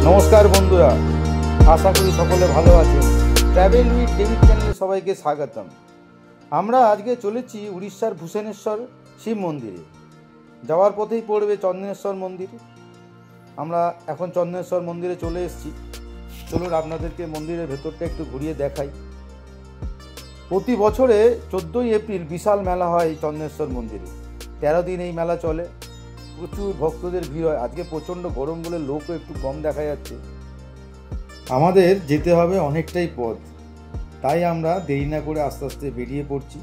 নমস্কার বন্ধুরা, আশা করি সকলে ভালো আছেন। ট্রাভেল উইথ ডেভিড চ্যানেলে সবাইকে স্বাগতম। আমরা আজকে চলেছি উড়িষ্যার ভূষণেশ্বর শিব মন্দিরে। যাওয়ার পথেই পড়বে চন্দনেশ্বর মন্দির। আমরা এখন চন্দনেশ্বর মন্দিরে চলে এসেছি। চলুন আপনাদেরকে মন্দিরের ভেতরটা একটু ঘুরিয়ে দেখাই। প্রতি বছরে 14ই এপ্রিল বিশাল মেলা হয় এই চন্দনেশ্বর মন্দিরে। 13 দিন এই মেলা চলে। প্রচুর ভক্তদের ভিড় হয়। আজকে প্রচণ্ড গরম বলে লোকও একটু কম দেখা যাচ্ছে। আমাদের যেতে হবে অনেকটাই পথ, তাই আমরা দেরি না করে আস্তে আস্তে বেরিয়ে পড়ছি।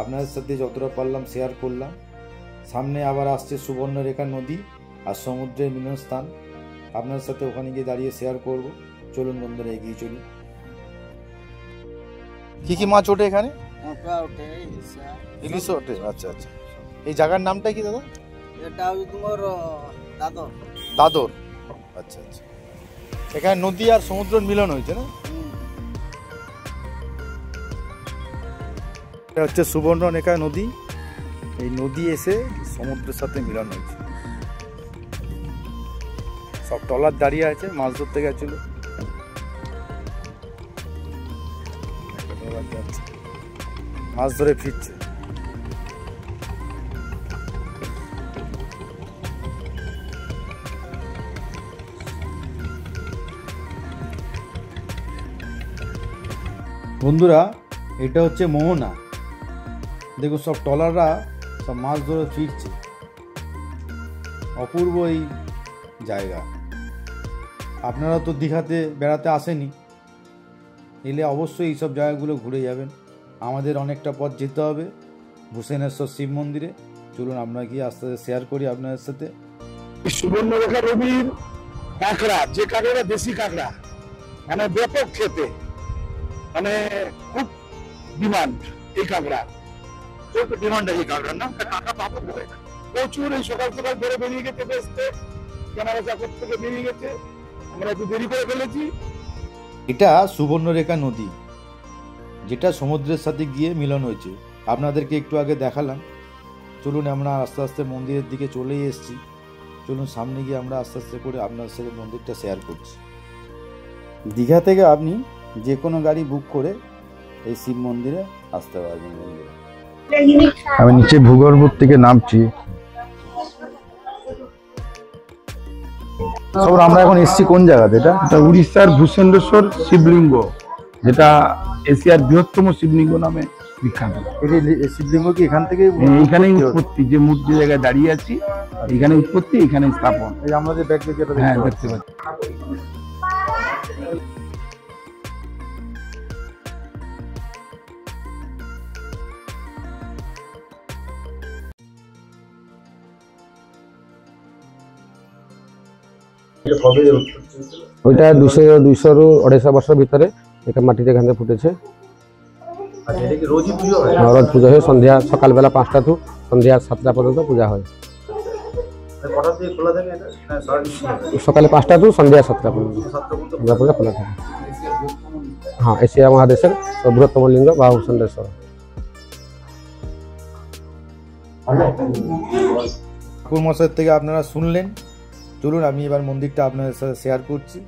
আপনাদের সাথে যতটা পারলাম শেয়ার করলাম। সামনে আবার আসছে সুবর্ণরেখা নদী আর সমুদ্রের মিলনস্থান। আপনাদের সাথে ওখানে গিয়ে দাঁড়িয়ে শেয়ার করব। চলুন বন্ধুরা, এগিয়ে চলি। কি কি মাছ ওঠে এখানে? ইলিশ ওঠে। আচ্ছা আচ্ছা। এই জায়গার নামটা কি দাদা? এটা হচ্ছে তোমার দাদর। দাদর। আচ্ছা আচ্ছা। এখানে নদী আর সমুদ্র মিলন হয়েছে না? এটা হচ্ছে সুবর্ণরেখা নদী। এই নদী এসে সমুদ্রের সাথে মিলন হয়েছে। সব ট্রলার দাঁড়িয়ে আছে, মাছ ধরতে গেছিল। মাছ ধরে ফিরছে। বন্ধুরা, এটা হচ্ছে মোহনা। দেখুন সব ট্রলাররা সব মাছ ধরে ফিরছে। অপূর্ব এই জায়গা। আপনারা তো দীঘাতে বেড়াতে আসেনি, এলে অবশ্যই এইসব জায়গাগুলো ঘুরে যাবেন। আমাদের অনেকটা পথ যেতে হবে ভূষণেশ্বর শিব মন্দিরে। চলুন আমরা গিয়ে আস্তে আস্তে শেয়ার করি আপনাদের সাথে। সুবর্ণরেখা নদীর কাঁকড়া, যে কাঁকড়া দেশি কাঁকড়া, মানে ব্যাপক খেতে, মানে খুব ডিমান্ড এই কাঁকড়া। ডিমান্ড আছে এই কাঁকড়ার নাম। কাঁকড়া পাবো প্রচুর। এই সকাল সকাল ধরে বেরিয়ে গেছে, বেসতে কেনারা চাকর থেকে বেরিয়ে গেছে। আমরা একটু দেরি করে ফেলেছি। এটা সুবর্ণরেখা নদী, যেটা সমুদ্রের সাথে গিয়ে মিলন হয়েছে। আপনাদেরকে একটু আগে দেখালাম। চলুন আমরা আস্তে আস্তে মন্দিরের দিকে চলেই এসেছি। চলুন সামনে গিয়ে আমরা আস্তে আস্তে করে আপনাদের সাথে মন্দিরটা শেয়ার করছি। দীঘা থেকে আপনি যে কোনো গাড়ি বুক করে এই শিব মন্দিরে আসতে পারবেন। মন্দিরে আমি নিচে ভূগর্ভ থেকে নামছি। সব আমরা এখন এসেছি কোন জায়গাতে? এটা উড়িষ্যার ভূষণেশ্বর শিবলিঙ্গ, যেটা এশিয়ার বৃহত্তম শিবলিঙ্গ নামে বিখ্যাত। এই শিবলিঙ্গ কি এখান থেকে? এইখানেই উৎপত্তি। যে মূর্তি জায়গায় দাঁড়িয়ে আছি, এখানে উৎপত্তি, এখানে স্থাপন। এই আমরা যে ব্যাগ যেটা হ্যাঁ, দেখতে পাচ্ছি। ওইটা 200-250 বছর ভিতরে এখানে মাটিতে এখান থেকে ফুটেছে। রোজই পুজো হয়? রোজ পুজো হয়। সন্ধ্যা সকালবেলা 5টা থেকে সন্ধ্যা 7টা পর্যন্ত পূজা হয়। সকালে 5টা থেকে সন্ধ্যা 7টা পর্যন্ত পূজা খোলা থাকে। হ্যাঁ, এশিয়া মহাদেশের বৃহত্তম লিঙ্গ বা ভূষণেশ্বর। ঠাকুর মশাইয়ের থেকে আপনারা শুনলেন। চলুন আমি এবার মন্দিরটা আপনাদের সাথে শেয়ার করছি।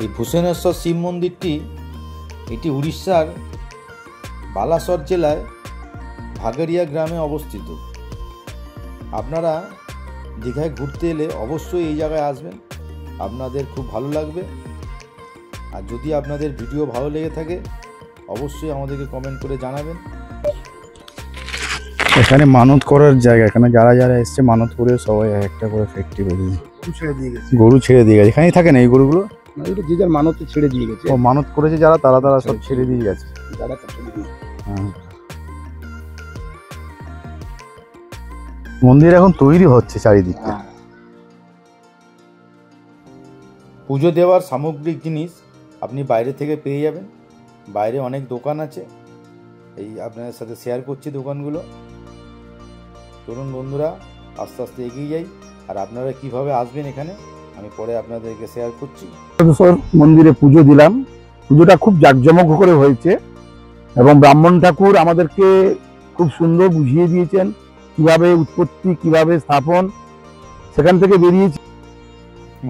এই ভূষণেশ্বর শিব মন্দিরটি এটি উড়িষ্যার বালাসর জেলায় ভাগাড়িয়া গ্রামে অবস্থিত। আপনারা দীঘায় ঘুরতে এলে অবশ্যই এই জায়গায় আসবেন, আপনাদের খুব ভালো লাগবে। আর যদি আপনাদের ভিডিও ভালো লেগে থাকে অবশ্যই আমাদেরকে কমেন্ট করে জানাবেন। এখানে মানত করার জায়গা। এখানে যারা যারা এসছে মানত করে সবাই একটা করে ফ্যাক্টরি করে গরু ছেড়ে দিয়ে গেছে। এখানেই থাকে না এই গরুগুলো? যে যার মানত ছেড়ে দিয়ে গেছে। ও মানত করেছে যারা, তারা সব ছেড়ে দিয়ে গেছে। হ্যাঁ, মন্দির এখন তৈরি হচ্ছে চারিদিকে। পুজো দেওয়ার সামগ্রিক জিনিস আপনি বাইরে থেকে পেয়ে যাবেন। বাইরে অনেক দোকান আছে, এই আপনাদের সাথে শেয়ার করছি দোকানগুলো। চলুন বন্ধুরা আস্তে আস্তে এগিয়ে যাই, আর আপনারা কিভাবে আসবেন এখানে আমি পরে আপনাদেরকে শেয়ার করছি। মন্দিরে পুজো দিলাম, পুজোটা খুব জাঁকজমক করে হয়েছে এবং ব্রাহ্মণ ঠাকুর আমাদেরকে খুব সুন্দর বুঝিয়ে দিয়েছেন কিভাবে উৎপত্তি, কিভাবে স্থাপন, সেখান থেকে বেরিয়েছি।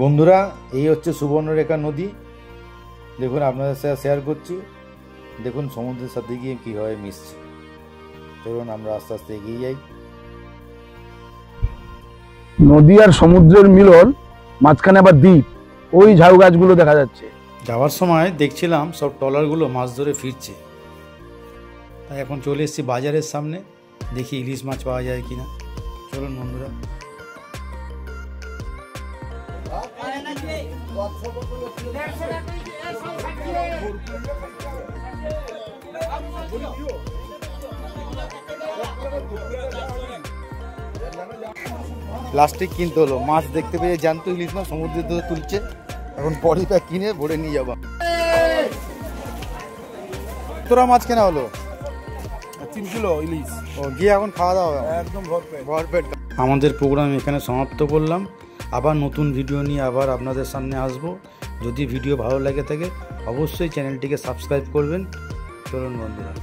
বন্ধুরা এই হচ্ছে সুবর্ণরেখা নদী, দেখুন আপনাদের সাথে শেয়ার করছি, দেখুন সমুদ্রের সাথে গিয়ে কীভাবে মিশছে। চলুন আমরা আস্তে আস্তে এগিয়ে যাই। নদী আর সমুদ্রের মিলন, মাঝখানে আবার দ্বীপ, ওই ঝাউ গাছগুলো দেখা যাচ্ছে। যাওয়ার সময় দেখছিলাম সব ট্রলারগুলো মাছ ধরে ফিরছে, তাই এখন চলে এসেছি বাজারের সামনে, দেখি ইলিশ মাছ পাওয়া যায় কিনা। চলুন বন্ধুরা। প্লাস্টিক কিনতে হলো, মাছ দেখতে পেয়ে জ্যান্ত ইলিশ মাছ সমুদ্রের ধরে তুলছে, এখন বডি প্যাক কিনে ভরে নিয়ে যাবো। তোরা মাছ কেনা হলো 3 কিলো ইলিশ, ও গিয়ে এখন খাওয়া দাওয়া একদম ভরপেট। আমাদের প্রোগ্রাম এখানে সমাপ্ত করলাম, আবার নতুন ভিডিও নিয়ে আবার আপনাদের সামনে আসব। যদি ভিডিও ভালো লাগে থাকে অবশ্যই চ্যানেলটিকে সাবস্ক্রাইব করবেন। চলুন বন্ধুরা।